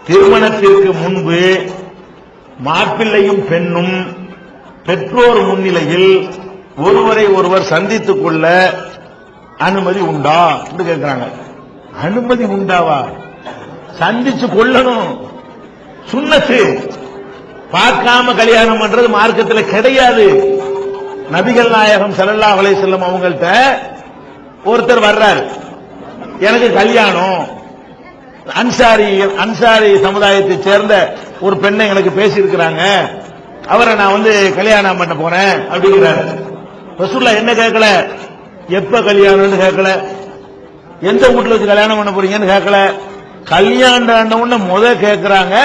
திருமணத்திற்கு முன்பு மாப்பிள்ளையும் பெண்ணும் பெற்றோர் முன்னிலையில் ஒருவரை ஒருவர் சந்தித்துக் கொள்ள அனுமதி உண்டா என்று கேட்கிறாங்க. அனுமதி உண்டாவா? சந்திச்சு கொள்ளணும், சுன்னத்து. பார்க்காம கல்யாணம் பண்றது மார்க்கத்தில் கிடையாது. நபிகள் நாயகம் ஸல்லல்லாஹு அலைஹி வஸல்லம் அவங்கள்ட்ட ஒருத்தர் வர்றார், எனக்கு கல்யாணம், அன்சாரி சமுதாயத்தை சேர்ந்த ஒரு பெண்ணை எனக்கு பேசி இருக்கிறாங்க, அவரை நான் கல்யாணம் பண்ண போறேன் அப்படிங்கிறார். ரசூலுல்லாஹ் என்ன கேட்கல, எப்ப கல்யாணம்னு கேட்கல, எந்த வீட்டுல வச்சு கல்யாணம் பண்ண போறீங்கன்னு கேட்கல. கல்யாணம் முத கேட்கிறாங்க,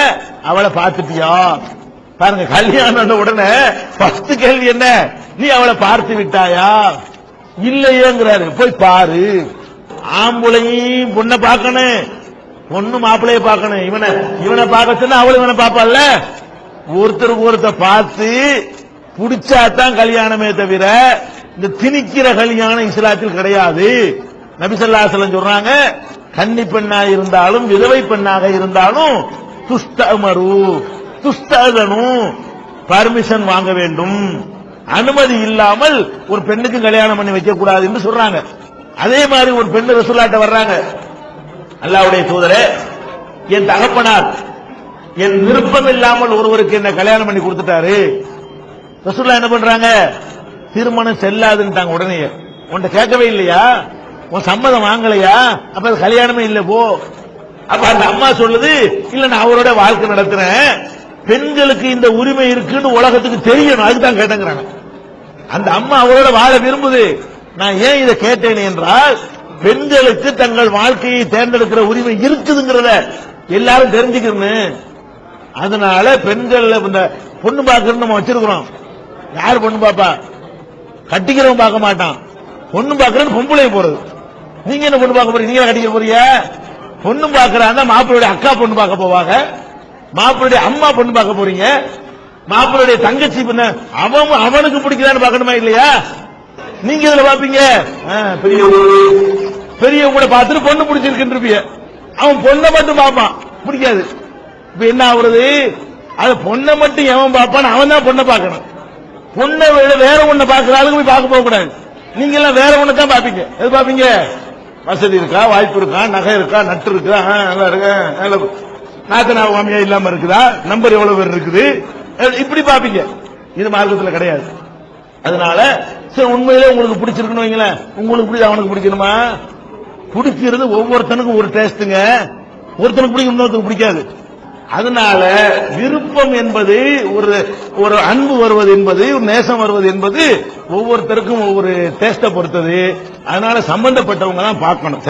அவளை பார்த்துட்டியா? பாருங்க, கல்யாணம் உடனே ஃபர்ஸ்ட் கேள்வி என்ன, நீ அவளை பார்த்து விட்டாயா? இல்லையேங்கிறாரு. போய் பாரு. ஆம்பளையும் பொண்ணை பார்க்கணும், பொண்ணு மாப்பிளைய பார்க்கணும். இவனை பார்க்க சொன்னா அவளை இவனை பார்ப்பாள்ல. ஒருத்தருக்கு ஒருத்தர் பார்த்து பிடிச்சாதான் கல்யாணமே தவிர இந்த திணிக்கிற கல்யாணம் இஸ்லாத்தில் கிடையாது. நபி ஸல்லல்லாஹு அலைஹி வஸல்லம் சொல்றாங்க, கன்னி பெண்ணாக இருந்தாலும் விதவை பெண்ணாக இருந்தாலும் துஸ்தஅதனு பர்மிஷன் வாங்க வேண்டும். அனுமதி இல்லாமல் ஒரு பெண்ணுக்கு கல்யாணம் பண்ணி வைக்க கூடாது என்று சொல்றாங்க. அதே மாதிரி ஒரு பெண்ணு ரசூலுல்லாஹ்ட்ட வர்றாங்க, அல்லாஹ்வுடைய தூதரே, என் தகப்பனார் என் விருப்பம் இல்லாமல் ஒருவருக்கு என்ன கல்யாணம் பண்ணி கொடுத்துட்டாரு. ரசூலுல்லாஹ் என்ன பண்றாங்க, திருமணம் செல்லாதுன்னுட்டாங்க. உடனே உன்கிட்ட கேட்கவே இல்லையா, உன் சம்மதம் வாங்கலையா, அப்ப அது கல்யாணமே இல்ல போ. அப்ப அந்த அம்மா சொல்லுது, இல்ல நான் அவரோட வாழ்க்கை நடத்துறேன், பெண்களுக்கு இந்த உரிமை இருக்குன்னு உலகத்துக்கு தெரியணும், அதுதான் கேட்டேங்கிறாங்க. அந்த அம்மா அவரோட வாழ விரும்புது. நான் ஏன் இதை கேட்டேன் என்றால், பெண்களுக்கு தங்கள் வாழ்க்கையை தேர்ந்தெடுக்கிற உரிமை இருக்குதுங்கிறத எல்லாரும் தெரிஞ்சுக்கணும். அதனால பெண்கள் இந்த பொண்ணு பார்க்கறது நம்ம வச்சிருக்கிறோம். யாரு பொண்ணு பாப்பா? கட்டிக்கிறவன் பார்க்க மாட்டான். பொண்ணு பார்க்கறது பொம்பளை போறது. நீங்க என்ன பொண்ணு பார்க்க போறீங்க? நீங்க கட்டிக்க போறீங்க? பொண்ணு பார்க்கறாங்க, மாப்பிள்ளையுடைய அக்கா பொண்ணு பார்க்க போவாங்க, மாப்பிள்ளையுடைய அம்மா பொண்ணு பார்க்க போறீங்க, மாப்பிள்ளையுடைய தங்கச்சி பொண்ணு அவனுக்கு பிடிக்குதான்னு பார்க்கணுமா இல்லையா? நீங்க இதுல பாப்பீங்க, பெரிய கூட பார்த்துட்டு பொண்ணு பிடிச்சிருக்கின்ற அவன் பொண்ணை மட்டும் பார்ப்பான், பிடிக்காது. இப்ப என்ன ஆகுறது, அது பொண்ணை மட்டும் எவன் பார்ப்பான், அவன் தான் பொண்ணை பார்க்கணும். பொண்ணை வேற ஒண்ணு பார்க்கிற ஆளுக்கு போய் பார்க்க போக கூடாது. நீங்க எல்லாம் வேற ஒண்ணு தான் பாப்பீங்க. எது பாப்பீங்க? வசதி இருக்கா, வாய்ப்பு இருக்கா, நகை இருக்கா, நட்டு இருக்கா, நல்லா இருக்கு, நாத்தனா மாமியா இல்லாம இருக்குதா, நம்பர் எவ்வளவு பேர் இருக்குது, இப்படி பாப்பீங்க. இது மார்க்கத்தில் கிடையாது. அதனால சரி, உண்மையிலே உங்களுக்கு பிடிச்சிருக்கணும் வைங்களேன், உங்களுக்கு பிடிச்ச அவனுக்கு பிடிக்கணுமா? பிடிக்கிறது ஒவ்வொருத்தனுக்கும் ஒரு டேஸ்ட்டுங்க. ஒருத்தனுக்கு பிடிக்கும், இன்னொருத்தனுக்கு பிடிக்காது. அதனால விருப்பம் என்பது ஒரு அன்பு வருவது என்பது, ஒரு நேசம் வருவது என்பது ஒவ்வொருத்தருக்கும் ஒவ்வொரு டேஸ்ட பொறுத்தது. அதனால சம்பந்தப்பட்டவங்க தான் பார்க்கணும்.